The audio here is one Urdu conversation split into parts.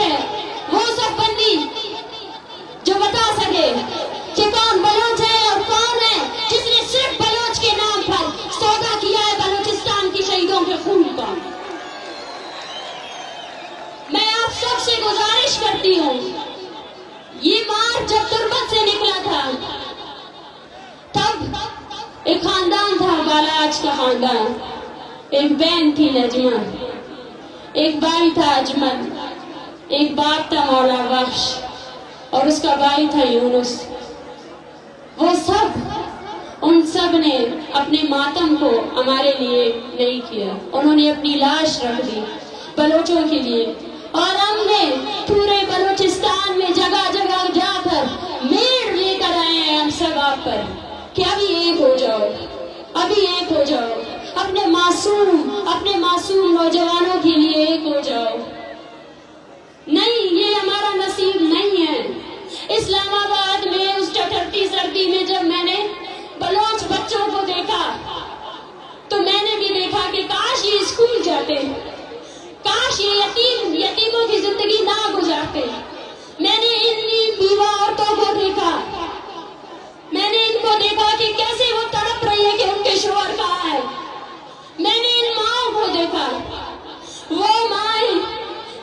ہے وہ سب بندی جو بتا سکے کہ کون بلوچ ہے اور کون ہے جس نے صرف بلوچ کے نام پر سودا کیا ہے بلوچستان کی شہیدوں کے خون کا. میں آپ سب سے گزارش کرتی ہوں، یہ مارچ جب تربت سے نکلا تھا تب ایک خاندان تھا، بالاج کا خاندان. ایک بہن تھی نجمہ، ایک بھائی تھا اجمل، ایک باپ تھا مولا بخش اور اس کا بھائی تھا یونس. وہ سب، ان سب نے اپنے ماتم کو ہمارے لیے نہیں کیا، انہوں نے اپنی لاش رکھ دی بلوچوں کے لیے. اور ہم نے پورے بلوچستان میں جگہ جگہ جا کر میڑ لے کر آئے ہیں ہم سب آپ پر کہ ابھی ایک ہو جاؤ، ابھی ایک ہو جاؤ، اپنے معصوم نوجوانوں کے لیے ایک ہو جاؤ. نہیں، یہ ہمارا نصیب نہیں ہے. اسلام آباد میں اس ٹھٹھرتی سردی میں جب میں نے بلوچ بچوں کو دیکھا تو میں نے بھی دیکھا کہ کاش یہ اسکول جاتے، کاش یہ یتیموں کی زندگی نہ گزارتے. میں نے ان بیوہ عورتوں کو دیکھا، میں نے ان کو دیکھا کہ کیسے وہ تڑپ رہی ہے کہ ان کے شوہر کہاں ہے. میں نے ان ماؤں کو دیکھا، وہ مائیں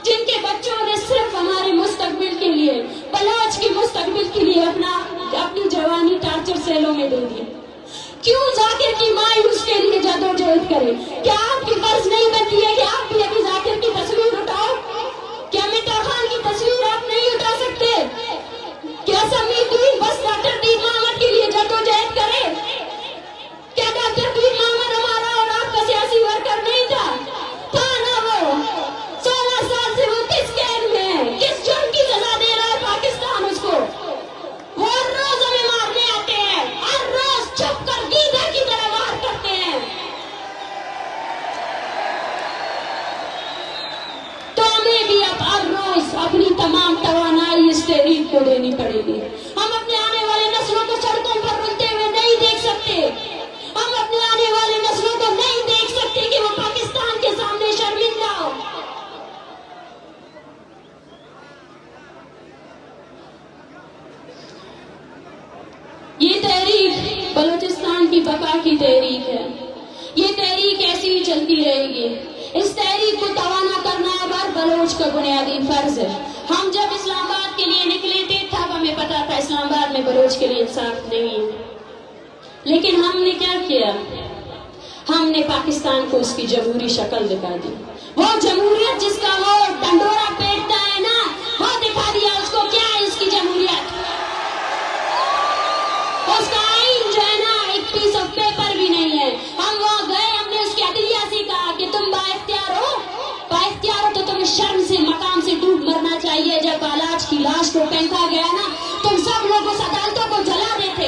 جن کے بچوں نے صرف ہمارے مستقبل کے لیے، بلوچ کی مستقبل کے لیے اپنی جوانی ٹارچر سیلوں میں دے دی. کیوں ذاکر کی ماں اس کے لیے جدوجہد کرے؟ کیا آپ کی فرض نہیں بنتی ہے کہ آپ بھی ابھی ذاکر کی تصویر اٹھاؤ؟ کیا مٹا خان کی تصویر آپ نہیں اٹھا سکتے؟ کیا سمیع الدین بس ڈاکٹر دین محمد کے لیے جدوجہد کرے؟ کیا ڈاکٹر دین محمد ہمارا اور آپ کا سیاسی ورکر نہیں تھا نا؟ وہ 16 سال سے وہ کس قید میں ہے؟ کس جرم کی سزا دے رہا ہے پاکستان اس کو؟ وہ ہر روز ہمیں مارنے آتے ہیں، ہر روز چھپ کر گیدڑ کی طرح وار کرتے ہیں. تو ہمیں بھی اب ہر روز اپنی تمام توانائی اس تحریک کو دینی پڑے گی. ہم اپنے آنے والے نسلوں کو سڑکوں پر رلتے ہوئے نہیں دیکھ سکتے. ہم اپنے آنے والے نسلوں کو نہیں دیکھ سکتے کہ وہ پاکستان کے سامنے شرمندہ ہو. یہ تحریک بلوچستان کی بقا کی تحریک ہے. یہ تحریک ایسی ہی چلتی رہے گی. اس تحریک کو توانا کرنا اب ہر بلوچ کا بنیادی فرض ہے. ہم جب اسلام آباد کے لیے نکلے تھے تب ہمیں پتا تھا اسلام آباد میں بلوچ کے لیے انصاف نہیں ہے، لیکن ہم نے کیا کیا؟ ہم نے پاکستان کو اس کی جمہوری شکل دکھا دی. وہ جمہوریت جس کا وہ ڈنڈورا پیٹتا ہے نا، وہ دکھا دیا اس کو کیا ہے اس کی جمہوریت. اس کا آئین جو ہے نا 1 پیس آف پیپر بھی نہیں ہے. ہم وہاں گئے، ہم نے اس کی عدلیہ سے کہا کہ تم بااختیار ہو تو تمہیں شرم سے مقام سے ڈوب مرنا چاہیے. جب بالاج کی لاش کو پھینکا گیا نا، تم سب لوگ اس عدالتوں کو جلا دیتے.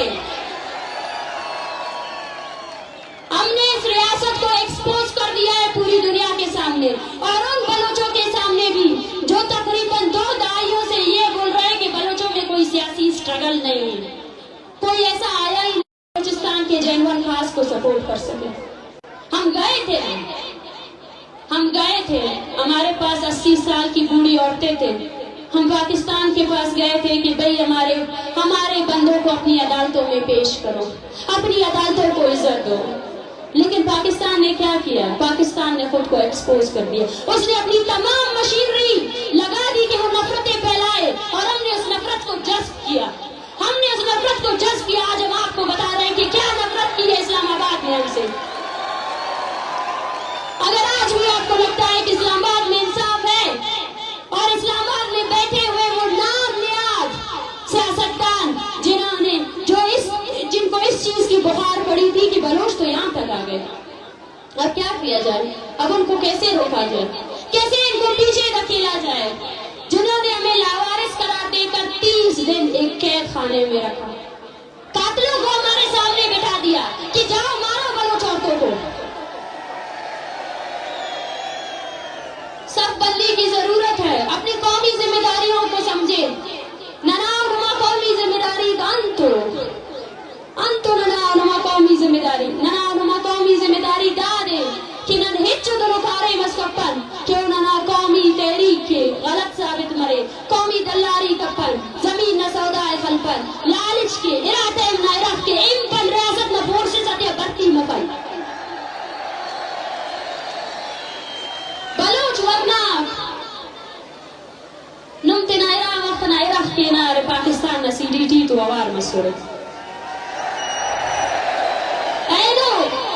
ہم نے اس ریاست کو ایکسپوز کر دیا ہے پوری دنیا کے سامنے اور ان بلوچوں کے سامنے بھی جو تقریباً 2 دہائیوں سے یہ بول رہے ہیں کہ بلوچوں میں کوئی سیاسی اسٹرگل نہیں ہے. کوئی ایسا آیا ہی نہیں بلوچستان کے جینون خاص کو سپورٹ کر سکے. ہم گئے تھے، ہمارے پاس 80 سال کی بوڑھی عورتیں تھے. ہم پاکستان کے پاس گئے تھے کہ بھئی ہمارے بندوں کو اپنی عدالتوں میں پیش کرو، اپنی عدالتوں کو عزت دو. لیکن پاکستان نے کیا کیا؟ پاکستان نے خود کو ایکسپوز کر دیا. اس نے اپنی تمام مشینری لگا دی کہ وہ نفرتیں پھیلائے اور ہم نے اس نفرت کو جذب کیا. آج ہم آپ کو بتا رہے ہیں کہ کیا نفرت کی ہے اسلام آباد میں ہم سے. اگر آج بھی آپ کو لگتا ہے کہ اسلام آباد میں انصاف ہے اور اسلام آباد میں بیٹھے ہوئے وہ نام نیاز سیاستدان جن کو اس چیز کی بخار پڑی تھی کہ بلوچ تو یہاں تک آ گئے، اب کیا کیا جائے؟ اب ان کو کیسے روکا جائے؟ کیسے ان کو پیچھے دھکیلا جائے؟ جنہوں نے ہمیں لاوارث قرار دے کر 30 دن ایک قید خانے میں رکھا، قاتلوں کو ہمارے سامنے بٹھا دیا کہ جاؤ مارو بلوچ عورتوں کو. سب بندی کی ضرورت ہے. اپنی قومی ذمہ داریوں کو سمجھے. ننا قومی ذمہ داری انتو ننا قومی ذمہ داری ننا قومی ذمہ داری دادے کہ نن ہچ دلو کارے مسکپن کہ ننا قومی تحریک کے غلط ثابت مرے پر لالچ کے ارادے میں رکھ کے ان پن ریاست میں فورسز آتے برتی مکل بلوچ ورناک نمتے نائرہ وقت نائرہ کے نار پاکستان نا سی ڈی ٹی تو آوار مسورت اینو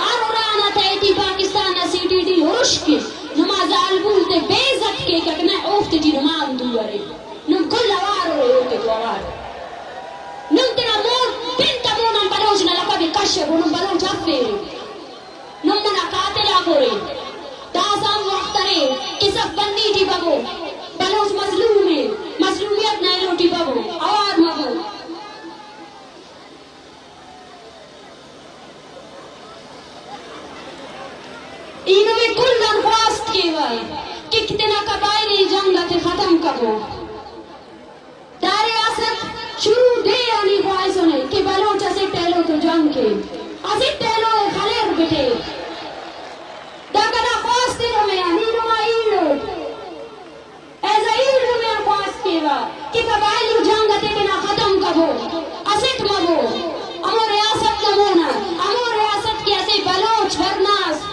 آرورانا تیتی پاکستان نا سی ڈی ٹی ہرش کے نماز آلبول تے بیزت کے ککنے اوفتے جی نمان دوارے نم کل آوار ہوئے ہوتے تو آوار نم تینا مون پنتا مونم بلوچ نا لکا بھی کشب نم بلوچ افیرے نم منا قاتلہ گورے دازام وقت رے کسب بندی جی بگو بلوچ مظلوم ہے مظلومیت نائے لوٹی بگو آوار مگو اینو میں کل درخواست کی وائے کہ کتنا قبائلی جنگت ختم کرو دار ریاست شروع دے آنی خواہشوں نے کہ بلوچ اسے ٹیلو تو جنگ کے اسے ٹیلو خلیر بٹے داکنا خواست رو میں نیرو آئیلو ایزا ایلو میں خواست کی وائے کہ قبائلی جنگت اتنا ختم کرو اسے مگو امو ریاست نمونا امو ریاست کی اسے بلوچ ورناس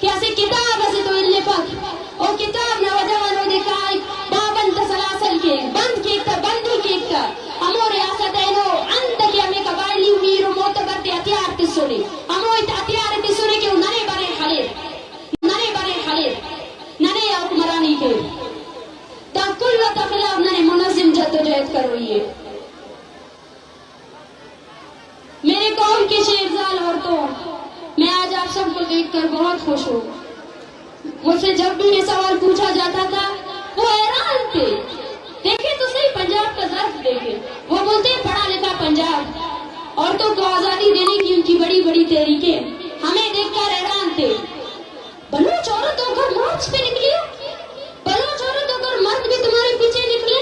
کہ اسے کتاب اسے تو اللہ پاک اور کتاب نہ وجوانو دکھائی بابند سلاسل کے بند کیکتا بندی کیکتا امو ریاست اینو انت کی ہمیں قبائلی امیر و معتبر تے اتیار تسوری امو اتیار تسوری کہ ننے بارے خلیر ننے حکمرانی کے تا کل و تخلاف ننے منظم جد و جہد کروئیے میرے قوم کی شیرزال عورتوں میں آج آپ سب کو دیکھ کر بہت خوش ہوں مجھ سے جب بھی یہ سوال پوچھا جاتا تھا وہ حیران تھے دیکھیں تو صحیح پنجاب کا ظرف دیکھیں وہ بولتے ہیں پڑھا لکھا پنجاب عورتوں کو آزادی دینے کی ان کی بڑی بڑی تحریکیں ہمیں دیکھ کر حیران تھے بلوچ عورت ہو کر مارچ پہ نکلی بلوچ عورت ہو کر مرد بھی تمہارے پیچھے نکلے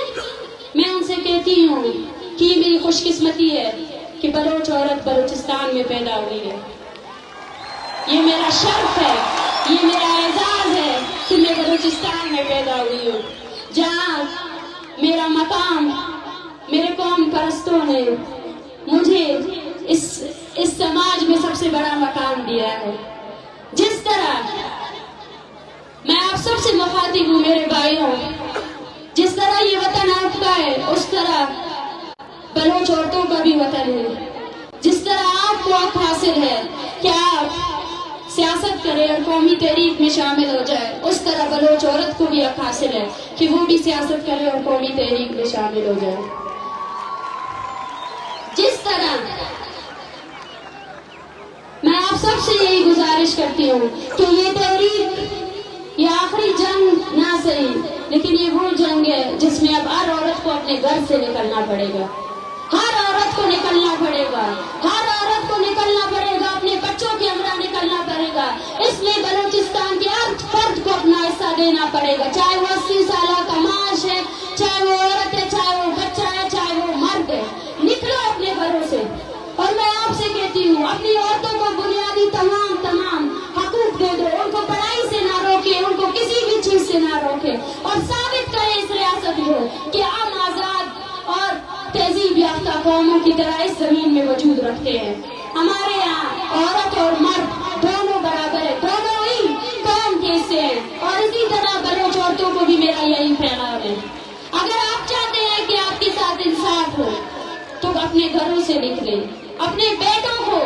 میں ان سے کہتی ہوں کہ یہ میری خوش قسمتی ہے کہ بلوچ عورت بلوچستان میں پیدا ہوئی ہے یہ میرا شرف ہے یہ میرا اعزاز ہے کہ میں بلوچستان میں پیدا ہوئی ہوں جہاں میرا مقام میرے قوم پرستوں نے مجھے اس سماج میں سب سے بڑا مقام دیا ہے جس طرح میں آپ سب سے مخاطب ہوں میرے بھائیوں جس طرح یہ وطن آپ کا ہے اس طرح بلوچ عورتوں کا بھی وطن ہے جس طرح آپ کو حق حاصل ہے کہ آپ سیاست کرے اور قومی تحریک میں شامل ہو جائے اس طرح بلوچ عورت کو بھی حق حاصل ہے کہ وہ بھی سیاست کرے اور قومی تحریک میں شامل ہو جائے جس طرح میں آپ سب سے یہی گزارش کرتی ہوں کہ یہ تحریک یہ آخری جنگ نہ صحیح لیکن یہ وہ جنگ ہے جس میں اب ہر عورت کو اپنے گھر سے نکلنا پڑے گا ہر عورت کو نکلنا پڑے گا ہر عورت کو نکلنا پڑے گا اپنے بچوں کے ہمراہ نکلنا پڑے گا اس میں بلوچستان کے ہر فرد کو اپنا حصہ دینا پڑے گا چاہے وہ 80 سالہ کا معاش ہے چاہے وہ عورت ہے چاہے وہ بچہ ہے چاہے وہ مرد ہے نکلو اپنے گھروں سے اور میں آپ سے کہتی ہوں اپنی عورتوں کو بنیادی تمام حقوق دے دو ان کو پڑھائی سے نہ روکے ان کو کسی بھی چیز سے نہ روکے اور ثابت کرے اس ریاست کو کہ ہم آزاد اور تہذیب یافتہ قوموں کی طرح اس زمین میں وجود رکھتے ہیں ہمارے یہاں عورت اور مرد دونوں برابر ہے دونوں ہی قوم کے حصے ہیں اور اسی طرح بلوچ عورتوں کو بھی میرا یہی پیغام ہے اگر آپ چاہتے ہیں کہ آپ کے ساتھ انصاف ہو تو اپنے گھروں سے نکلیں اپنے بیٹوں کو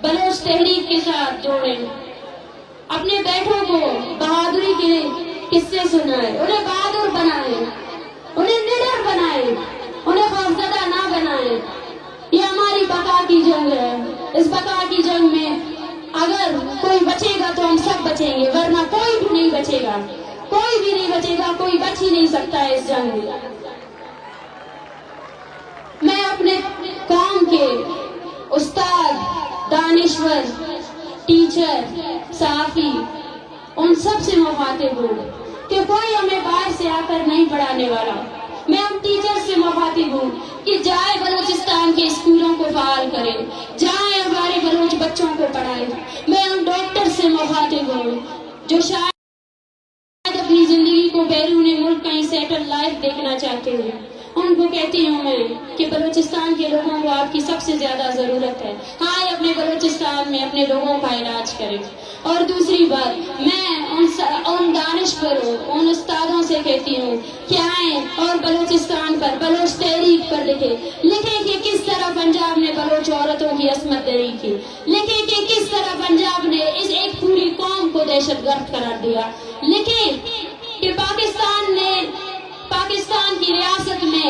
بلوچ تحریک کے ساتھ جوڑیں اپنے بیٹوں کو بہادری کے قصے سنائیں انہیں بہادر بنائیں انہیں نڈر بنائیں انہیں خوفزدہ نہ بنائیں یہ ہماری بقا کی جنگ ہے اس بقا کی جنگ میں اگر کوئی بچے گا تو ہم سب بچیں گے ورنہ کوئی بھی نہیں بچے گا کوئی بھی نہیں بچے گا کوئی بچ ہی نہیں سکتا ہے اس جنگ میں میں اپنے قوم کے استاد دانشور ٹیچر صحافی ان سب سے مخاطب ہوں کہ کوئی ہمیں باہر سے آ کر نہیں پڑھانے والا میں ہم ٹیچر سے مخاطب ہوں کہ جائے بلوچستان کے اسکولوں کو فعال کرے جائے ہمارے بلوچ بچوں کو پڑھائے میں ہم ڈاکٹر سے مخاطب ہوں جو شاید اپنی زندگی کو بیرون ملک کہیں سیٹل لائف دیکھنا چاہتے ہیں ان کو کہتی ہوں میں کہ بلوچستان کے لوگوں کو آپ کی سب سے زیادہ ضرورت ہے. آئے اپنے بلوچستان میں اپنے لوگوں کا علاج کریں. اور دوسری بات میں ان دانشوروں ان استادوں سے کہتی ہوں کہ آئیں اور بلوچستان پر بلوچ تحریک پر لکھیں کہ کس طرح پنجاب نے بلوچ عورتوں کی عصمت دری کی. لکھیں کہ کس طرح پنجاب نے اس ایک پوری قوم کو دہشت گرد قرار دیا. لکھیں کہ پاکستان کی ریاست میں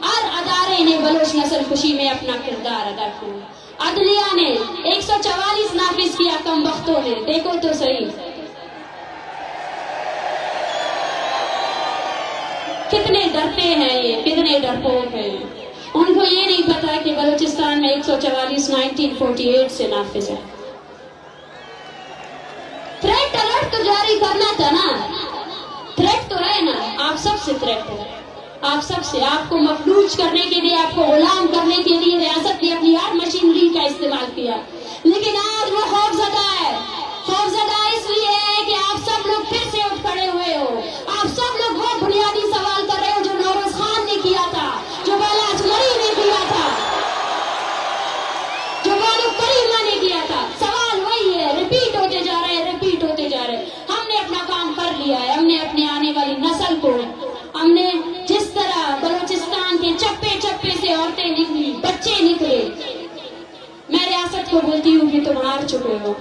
ہر ادارے نے بلوچ نسل کشی میں اپنا کردار ادا کیا. عدلیہ نے 144 نافذ کیا کم وقتوں میں. دیکھو تو صحیح کتنے ڈرتے ہیں یہ, کتنے ڈرپوک ہیں. ان کو یہ نہیں پتا کہ بلوچستان میں 144 1948 سے نافذ ہے. تھریٹ الرٹ تو جاری کرنا تھا نا. تھریٹ تو ہے نا, آپ سب سے تھریٹ ہے. آپ سب سے, آپ کو مفلوج کرنے کے لیے, آپ کو غلام کرنے کے لیے ریاست نے اپنی ہر مشینری کا استعمال کیا. لیکن آج وہ خوفزدہ ہے. خوفزدہ اس لیے ہے کہ آپ سب لوگ پھر سے اٹھ کھڑے ہوئے ہو. آپ سب لوگ وہ بنیادی سوال کر رہے ہو جو نوروز خان نے کیا تھا, جو بالا اصغری نے کیا تھا, جو بانو کریمہ نے کیا تھا. سوال وہی ہے, ریپیٹ ہوتے جا رہے ہیں, ریپیٹ ہوتے جا رہے ہیں. ہم نے اپنا کام کر لیا ہے. ہم نے اپنے آنے والی نسل کو, ہم نے جس طرح بلوچستان کے چپے چپے سے عورتیں نکلی, بچے نکلے, میں ریاست کو بولتی ہوں کہ تم ہار چکے ہو.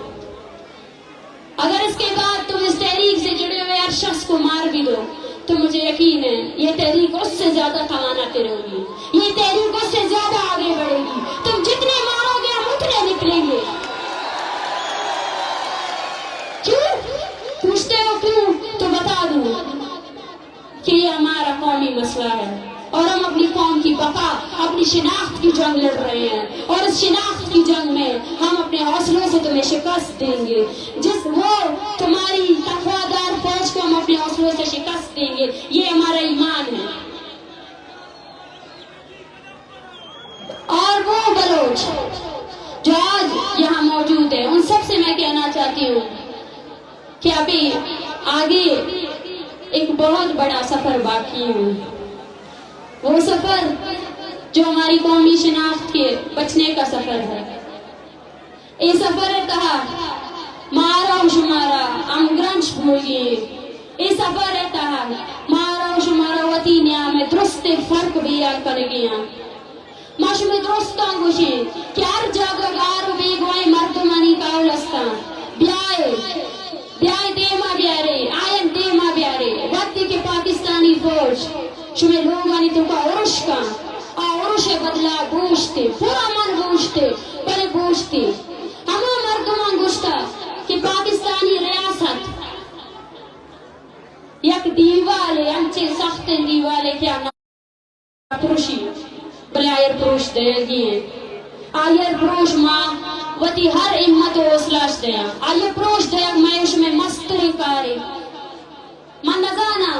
اگر اس کے بعد تم اس تحریک سے جڑے ہوئے ہر شخص کو مار بھی دو تو مجھے یقین ہے یہ تحریک اس سے زیادہ تواناتے رہے گی. یہ تحریک اس سے زیادہ آگے بڑھے گی. تم جتنے مارو گے ہم اتنے نکلیں گے. کیوں پوچھتے ہو کیوں؟ تو بتا دوں کہ یہ ہمارا قومی مسئلہ ہے اور ہم اپنی قوم کی بقا, اپنی شناخت کی جنگ لڑ رہے ہیں. اور اس شناخت کی جنگ میں ہم اپنے حوصلوں سے تمہیں شکست دیں گے. وہ تمہاری تقویدار فوج کو ہم اپنے حوصلوں سے شکست دیں گے. یہ ہمارا ایمان ہے. اور وہ بلوچ جو آج یہاں موجود ہے, ان سب سے میں کہنا چاہتی ہوں کہ ابھی آگے ایک بہت بڑا سفر باقی ہے. وہ سفر جو ہماری قومی شناخت کے بچنے کا سفر ہے. یہ سفر کہا مارا شمارا ہم گرنش بھولیے. یہ سفر کہا مارا شمارا وطی نیا میں درست فرق بھی کر گیا. ماش میں درستان گوشی کہ ہر جگہ گارو بھی گوئے مردمانی کاولستان بیائے دیما بیارے آئین دیما بیارے وقتی کے پاکستانی فوج شمیں لوگانی تو کا عرش کا عرش بدلا گوشتے پورا من گوشتے بڑے گوشتے ہمیں مردمان گوشتا کہ پاکستانی ریاست یک دیوالے انچے سخت دیوالے کیا پروشی بلے آئیر پروش دے گی ہیں. آئیر پروش ماں وطی ہر امت و اسلاش دیا. آئیر پروش دیا میں اس میں مستری کاری من نزانا